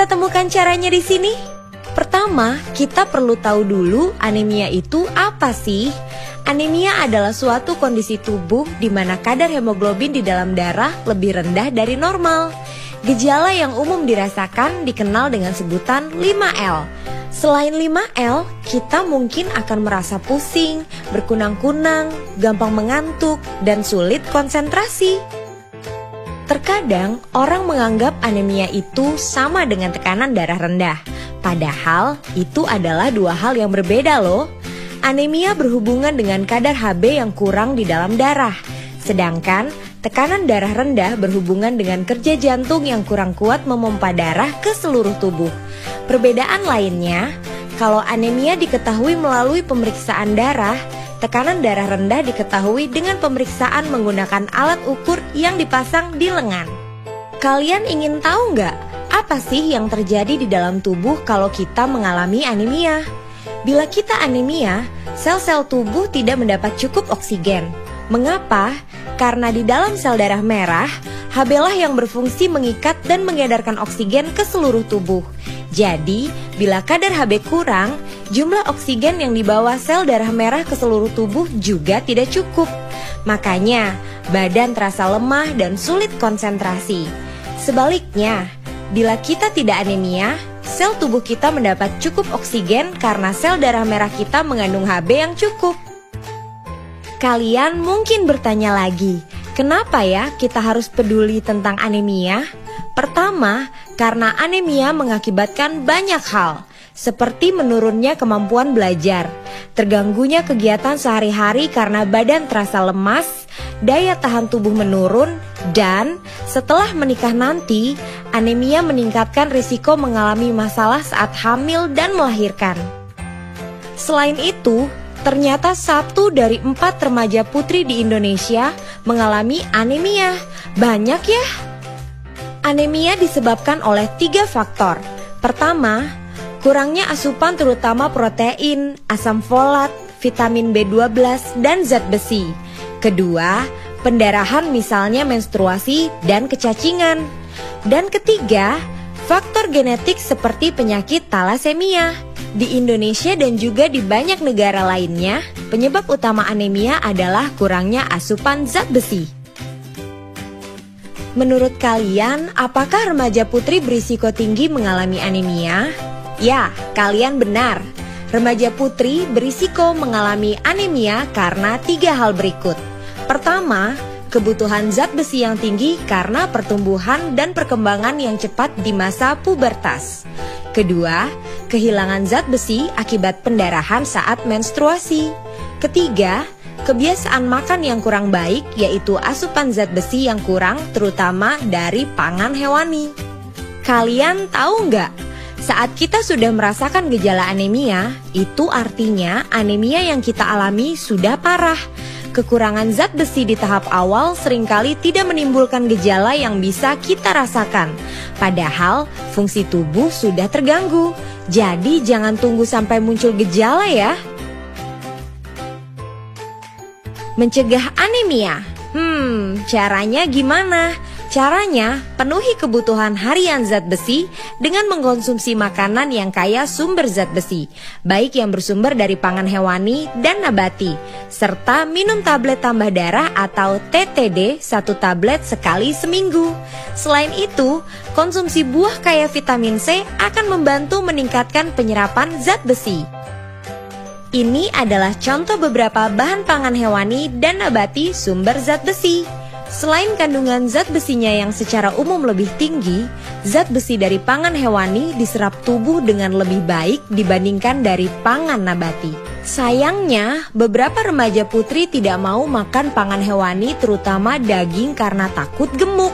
kita temukan caranya di sini. Pertama, kita perlu tahu dulu anemia itu apa sih? Anemia adalah suatu kondisi tubuh di mana kadar hemoglobin di dalam darah lebih rendah dari normal. Gejala yang umum dirasakan dikenal dengan sebutan 5L. Selain 5L, kita mungkin akan merasa pusing, berkunang-kunang, gampang mengantuk, dan sulit konsentrasi. Terkadang orang menganggap anemia itu sama dengan tekanan darah rendah. Padahal itu adalah dua hal yang berbeda loh. Anemia berhubungan dengan kadar Hb yang kurang di dalam darah. Sedangkan tekanan darah rendah berhubungan dengan kerja jantung yang kurang kuat memompa darah ke seluruh tubuh. Perbedaan lainnya, kalau anemia diketahui melalui pemeriksaan darah, tekanan darah rendah diketahui dengan pemeriksaan menggunakan alat ukur yang dipasang di lengan. Kalian ingin tahu nggak? Apa sih yang terjadi di dalam tubuh kalau kita mengalami anemia? Bila kita anemia, sel-sel tubuh tidak mendapat cukup oksigen. Mengapa? Karena di dalam sel darah merah, Hb lah yang berfungsi mengikat dan mengedarkan oksigen ke seluruh tubuh. Jadi, bila kadar Hb kurang, jumlah oksigen yang dibawa sel darah merah ke seluruh tubuh juga tidak cukup. Makanya, badan terasa lemah dan sulit konsentrasi. Sebaliknya, bila kita tidak anemia, sel tubuh kita mendapat cukup oksigen karena sel darah merah kita mengandung Hb yang cukup. Kalian mungkin bertanya lagi, kenapa ya kita harus peduli tentang anemia? Pertama, karena anemia mengakibatkan banyak hal, seperti menurunnya kemampuan belajar, terganggunya kegiatan sehari-hari karena badan terasa lemas, daya tahan tubuh menurun, dan setelah menikah nanti, anemia meningkatkan risiko mengalami masalah saat hamil dan melahirkan. Selain itu, ternyata 1 dari 4 remaja putri di Indonesia mengalami anemia. Banyak ya? Anemia disebabkan oleh 3 faktor. Pertama, kurangnya asupan terutama protein, asam folat, vitamin B12, dan zat besi. Kedua, pendarahan misalnya menstruasi dan kecacingan. Dan ketiga, faktor genetik seperti penyakit talasemia. Di Indonesia dan juga di banyak negara lainnya, penyebab utama anemia adalah kurangnya asupan zat besi. Menurut kalian, apakah remaja putri berisiko tinggi mengalami anemia? Ya, kalian benar. Remaja putri berisiko mengalami anemia karena 3 hal berikut. Pertama, kebutuhan zat besi yang tinggi karena pertumbuhan dan perkembangan yang cepat di masa pubertas. Kedua, kehilangan zat besi akibat pendarahan saat menstruasi. Ketiga, kebiasaan makan yang kurang baik, yaitu asupan zat besi yang kurang terutama dari pangan hewani. Kalian tahu nggak? Saat kita sudah merasakan gejala anemia, itu artinya anemia yang kita alami sudah parah. Kekurangan zat besi di tahap awal seringkali tidak menimbulkan gejala yang bisa kita rasakan. Padahal fungsi tubuh sudah terganggu. Jadi jangan tunggu sampai muncul gejala ya. Mencegah anemia. Caranya gimana? Caranya, penuhi kebutuhan harian zat besi dengan mengkonsumsi makanan yang kaya sumber zat besi, baik yang bersumber dari pangan hewani dan nabati, serta minum tablet tambah darah atau TTD 1 tablet sekali seminggu. Selain itu, konsumsi buah kaya vitamin C akan membantu meningkatkan penyerapan zat besi. Ini adalah contoh beberapa bahan pangan hewani dan nabati sumber zat besi. Selain kandungan zat besinya yang secara umum lebih tinggi, zat besi dari pangan hewani diserap tubuh dengan lebih baik dibandingkan dari pangan nabati. Sayangnya, beberapa remaja putri tidak mau makan pangan hewani terutama daging karena takut gemuk.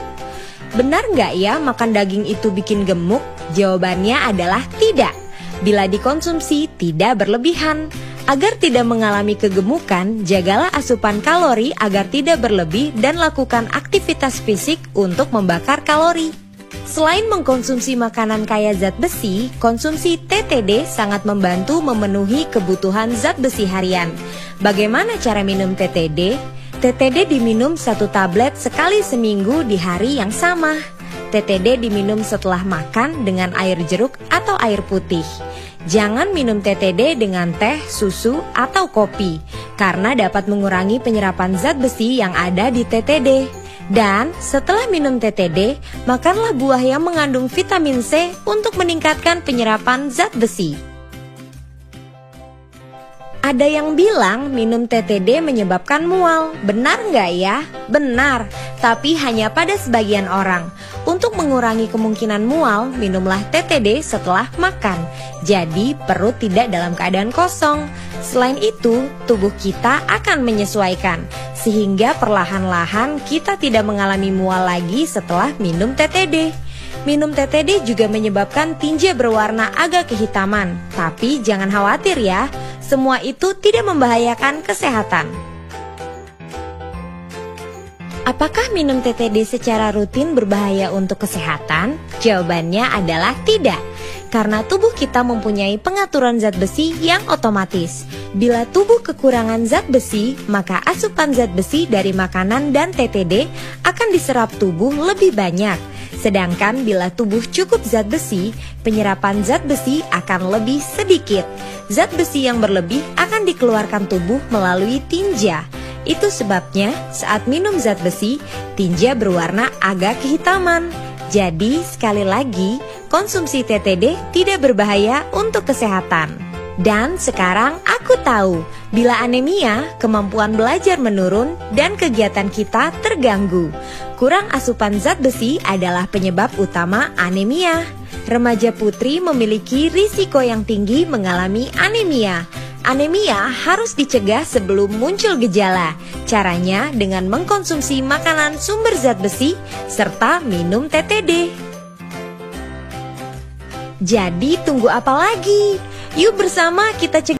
Benar nggak ya makan daging itu bikin gemuk? Jawabannya adalah tidak. Bila dikonsumsi tidak berlebihan. Agar tidak mengalami kegemukan, jagalah asupan kalori agar tidak berlebih dan lakukan aktivitas fisik untuk membakar kalori. Selain mengkonsumsi makanan kaya zat besi, konsumsi TTD sangat membantu memenuhi kebutuhan zat besi harian. Bagaimana cara minum TTD? TTD diminum 1 tablet sekali seminggu di hari yang sama. TTD diminum setelah makan dengan air jeruk atau air putih. Jangan minum TTD dengan teh, susu, atau kopi, karena dapat mengurangi penyerapan zat besi yang ada di TTD. Dan setelah minum TTD, makanlah buah yang mengandung vitamin C untuk meningkatkan penyerapan zat besi. Ada yang bilang minum TTD menyebabkan mual. Benar nggak ya? Benar, tapi hanya pada sebagian orang. Untuk mengurangi kemungkinan mual, minumlah TTD setelah makan. Jadi perut tidak dalam keadaan kosong. Selain itu, tubuh kita akan menyesuaikan, sehingga perlahan-lahan kita tidak mengalami mual lagi setelah minum TTD. Minum TTD juga menyebabkan tinja berwarna agak kehitaman. Tapi jangan khawatir ya, semua itu tidak membahayakan kesehatan. Apakah minum TTD secara rutin berbahaya untuk kesehatan? Jawabannya adalah tidak. Karena tubuh kita mempunyai pengaturan zat besi yang otomatis. Bila tubuh kekurangan zat besi, maka asupan zat besi dari makanan dan TTD akan diserap tubuh lebih banyak. Sedangkan bila tubuh cukup zat besi, penyerapan zat besi akan lebih sedikit. Zat besi yang berlebih akan dikeluarkan tubuh melalui tinja. Itu sebabnya saat minum zat besi, tinja berwarna agak kehitaman. Jadi sekali lagi, konsumsi TTD tidak berbahaya untuk kesehatan. Dan sekarang aku tahu, bila anemia, kemampuan belajar menurun dan kegiatan kita terganggu. Kurang asupan zat besi adalah penyebab utama anemia. Remaja putri memiliki risiko yang tinggi mengalami anemia. Anemia harus dicegah sebelum muncul gejala. Caranya dengan mengkonsumsi makanan sumber zat besi serta minum TTD. Jadi tunggu apa lagi? Yuk bersama kita cegah